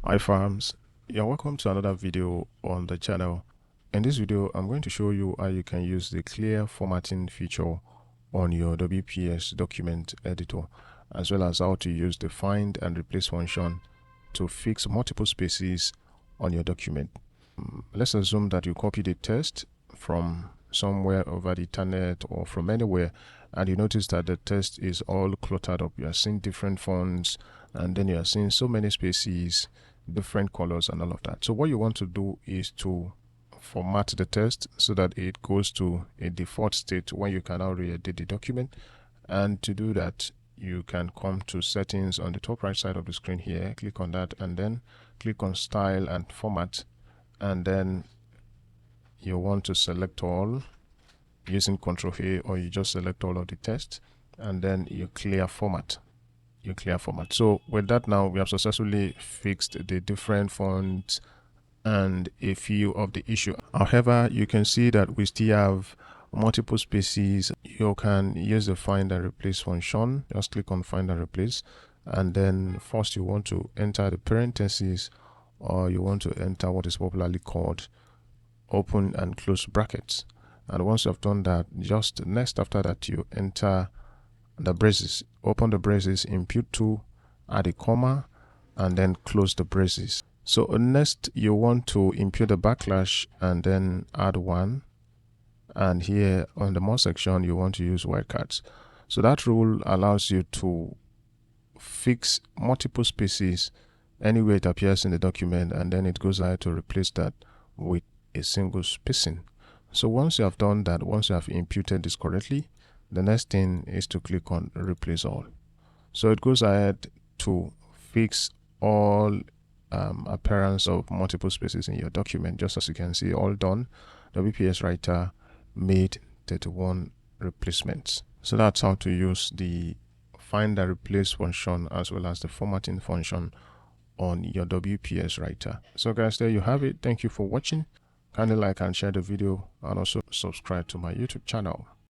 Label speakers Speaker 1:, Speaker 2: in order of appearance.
Speaker 1: Hi farms, you're welcome to another video on the channel. In this video, I'm going to show you how you can use the clear formatting feature on your WPS document editor, as well as how to use the find and replace function to fix multiple spaces on your document. Let's assume that you copied a text from somewhere over the internet or from anywhere, and you notice that the text is all cluttered up. You are seeing different fonts, and then you are seeing so many spaces, different colors and all of that. So what you want to do is to format the text so that it goes to a default state when you can now re-edit the document. And to do that, you can come to settings on the top right side of the screen here, click on that, and then click on style and format, and then you want to select all using Ctrl A, or you just select all of the text, and then you clear format. So with that, now we have successfully fixed the different fonts and a few of the issue. However, you can see that we still have multiple spaces. You can use the find and replace function. Just click on find and replace, and then first you want to enter the parentheses, or you want to enter what is popularly called open and close brackets. And once you have done that, just next after that, you enter the braces, open the braces, impute 2, add a comma, and then close the braces. So next you want to impute the backlash and then add 1, and here on the more section you want to use wildcards. So that rule allows you to fix multiple spaces anywhere it appears in the document, and then it goes ahead to replace that with a single spacing. So once you have done that, once you have imputed this correctly, the next thing is to click on replace all. So it goes ahead to fix all appearance of multiple spaces in your document. Just as you can see, all done. The WPS writer made 31 replacements. So that's how to use the find and replace function as well as the formatting function on your WPS writer. So guys, there you have it. Thank you for watching. Kindly like and share the video, and also subscribe to my YouTube channel.